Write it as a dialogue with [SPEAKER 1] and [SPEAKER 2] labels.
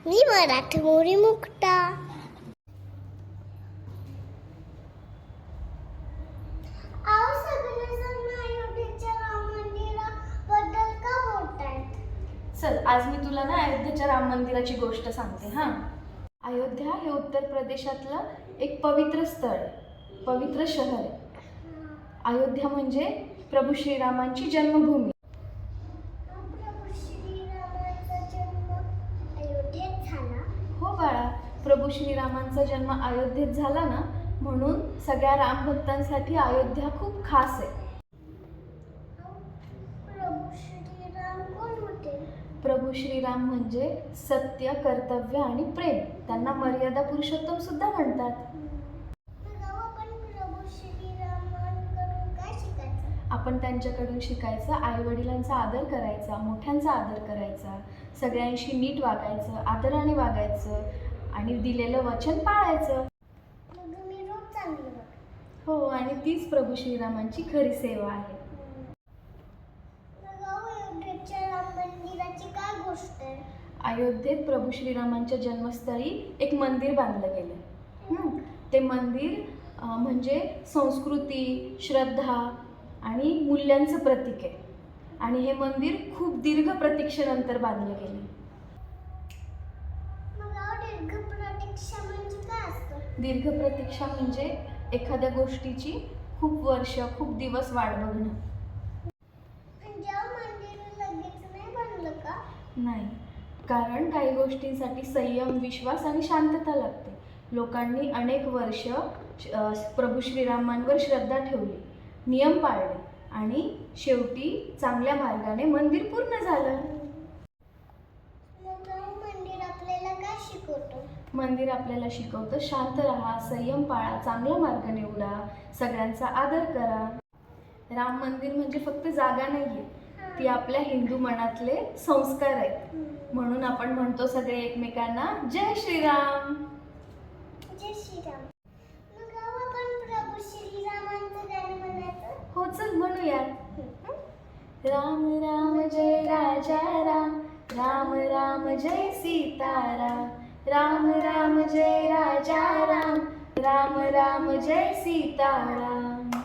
[SPEAKER 1] मी मराठी मोरी मुक्ता. आओ सगळेजण अयोध्येच्या राम मंदिराबद्दल का बोलतायत?
[SPEAKER 2] चल, आज मी तुला ना अयोध्येच्या राम मंदिराची गोष्ट सांगते. अयोध्या हे उत्तर प्रदेशातलं एक पवित्र स्थळ आहे, पवित्र शहर आहे. अयोध्या म्हणजे प्रभू श्रीरामांची जन्मभूमी.
[SPEAKER 1] प्रभू श्रीरामांचा जन्म अयोध्येत झाला.
[SPEAKER 2] हो बाळा, प्रभू श्रीरामांचा जन्म अयोध्येत झाला ना, म्हणून सगळ्या रामभक्तांसाठी अयोध्या खूप खास आहे.
[SPEAKER 1] प्रभू श्रीराम कोण होते?
[SPEAKER 2] प्रभू श्रीराम म्हणजे सत्य, कर्तव्य आणि प्रेम. त्यांना मर्यादा पुरुषोत्तम सुद्धा म्हणतात. आपण त्यांच्याकडून शिकायचं, आई वडिलांचा आदर करायचा, मोठ्यांचा आदर करायचा, सगळ्यांशी नीट वागायचं, आदराने वागायचं आणि दिलेलं वचन पाळायचं. हो, आणि तीच प्रभू श्रीरामांची खरी सेवा आहे. अयोध्येत प्रभू श्रीरामांच्या जन्मस्थळी एक मंदिर बांधलं गेलं. ते मंदिर म्हणजे संस्कृती, श्रद्धा आणि मूल्यांचं प्रतीक आहे. आणि हे मंदिर खूप दीर्घ प्रतीक्षेनंतर बांधले गेले. दीर्घ प्रतीक्षा म्हणजे एखाद्या गोष्टीची खूप वर्ष, खूप दिवस वाट बघणं. नाही, कारण काही गोष्टींसाठी संयम, विश्वास आणि शांतता लागते. लोकांनी अनेक वर्ष प्रभू श्रीरामांवर श्रद्धा ठेवली, नियम पाळले आणि शेवटी चांगल्या मार्गाने मंदिर पूर्ण झालं. मंदिर आपल्याला शिकवतं शांत राहा, संयम पाळा, चांगला मार्ग निवडा, सगळ्यांचा आदर करा. राम मंदिर म्हणजे फक्त जागा नाहीये, ती आपल्या हिंदू मनातले संस्कार आहेत. म्हणून आपण म्हणतो सगळे एकमेकांना जय श्रीराम.
[SPEAKER 1] जय श्रीराम.
[SPEAKER 2] हो, चल म्हणूया. राम राम जय राजा राम, राम राम जय सीताराम, राम राम जय राजा राम, राम राम जय सीताराम.